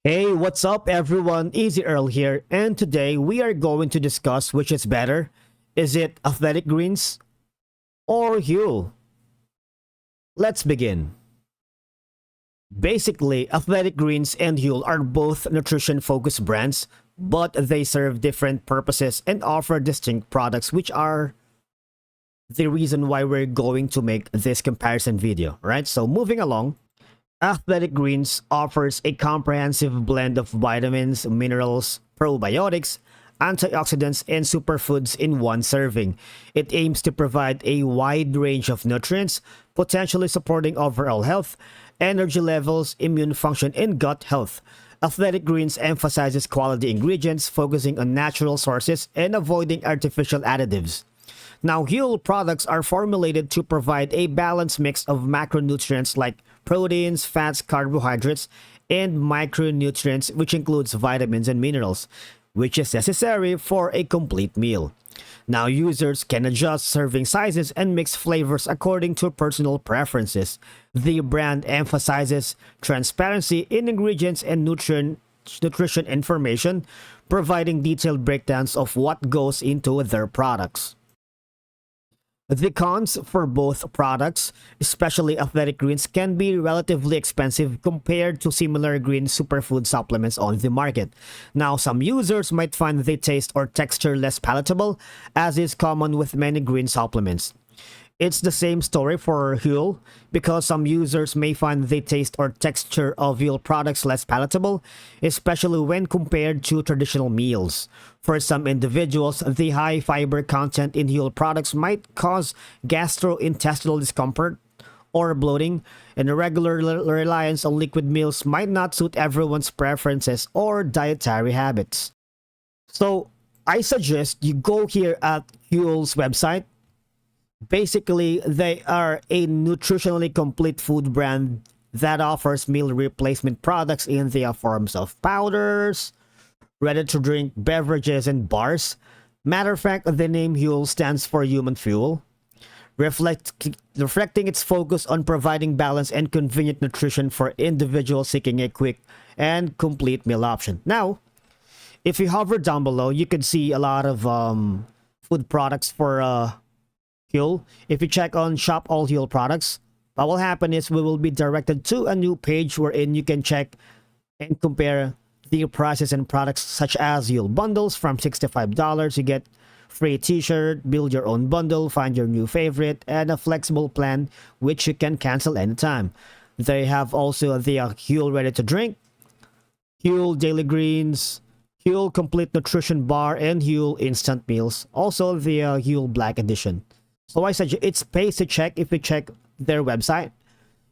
Hey, what's up everyone? Easy Earl here, and today we are going to discuss which is better. Is it Athletic Greens or Huel? Let's begin. Basically, Athletic Greens and Huel are both nutrition-focused brands, but they serve different purposes and offer distinct products, which are the reason why we're going to make this comparison video, right? So moving along, Athletic Greens offers a comprehensive blend of vitamins, minerals, probiotics, antioxidants, and superfoods in one serving. It aims to provide a wide range of nutrients, potentially supporting overall health, energy levels, immune function, and gut health. Athletic Greens emphasizes quality ingredients, focusing on natural sources and avoiding artificial additives. Now, Huel products are formulated to provide a balanced mix of macronutrients like proteins, fats, carbohydrates, and micronutrients, which includes vitamins and minerals, which is necessary for a complete meal. Now, users can adjust serving sizes and mix flavors according to personal preferences. The brand emphasizes transparency in ingredients and nutrition information, providing detailed breakdowns of what goes into their products. The cons for both products, especially Athletic Greens, can be relatively expensive compared to similar green superfood supplements on the market. Now, some users might find the taste or texture less palatable, as is common with many green supplements. It's the same story for Huel, because some users may find the taste or texture of Huel products less palatable, especially when compared to traditional meals. For some individuals, the high fiber content in Huel products might cause gastrointestinal discomfort or bloating, and a regular reliance on liquid meals might not suit everyone's preferences or dietary habits. So, I suggest you go here at Huel's website. Basically, they are a nutritionally complete food brand that offers meal replacement products in the forms of powders, ready-to-drink beverages, and bars. Matter of fact, the name Huel stands for human fuel, reflecting its focus on providing balanced and convenient nutrition for individuals seeking a quick and complete meal option. Now, if you hover down below, you can see a lot of food products for Huel. If you check on Shop All Huel products, what will happen is we will be directed to a new page wherein you can check and compare the prices and products such as Huel bundles from $65. You get free t-shirt, build your own bundle, find your new favorite, and a flexible plan which you can cancel anytime. They have also the Huel ready to drink, Huel daily greens, Huel complete nutrition bar, and Huel instant meals. Also the Huel black edition. So I suggest it's pays to check if you check their website.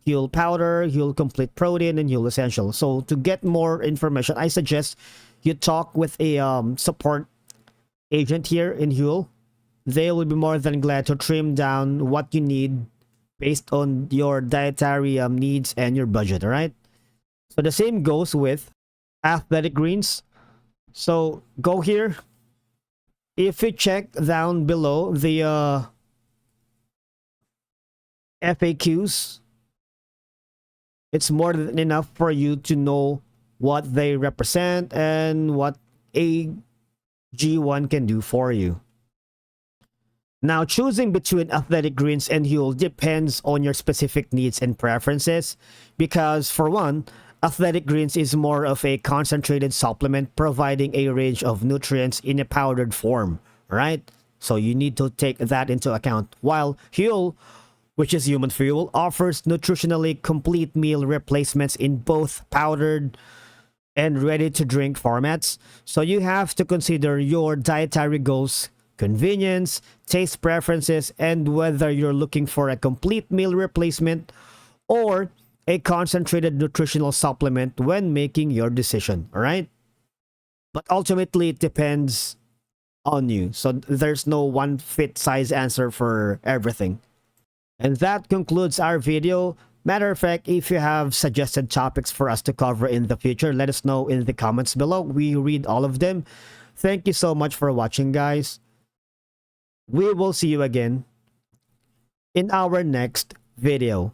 Huel powder, Huel complete protein, and Huel essential. So to get more information, I suggest you talk with a support agent here in Huel. They will be more than glad to trim down what you need based on your dietary needs and your budget, all right? So the same goes with Athletic Greens. So go here. If you check down below the FAQs, it's more than enough for you to know what they represent and what a G1 can do for you. Now, choosing between Athletic Greens and Huel depends on your specific needs and preferences, because for one, Athletic Greens is more of a concentrated supplement providing a range of nutrients in a powdered form, right? So you need to take that into account. While Huel, which is human fuel, offers nutritionally complete meal replacements in both powdered and ready-to-drink formats. So you have to consider your dietary goals, convenience, taste preferences, and whether you're looking for a complete meal replacement or a concentrated nutritional supplement when making your decision, all right? But ultimately, it depends on you. So there's no one fit size answer for everything. And that concludes our video. Matter of fact, if you have suggested topics for us to cover in the future, let us know in the comments below. We read all of them. Thank you so much for watching, guys. We will see you again in our next video.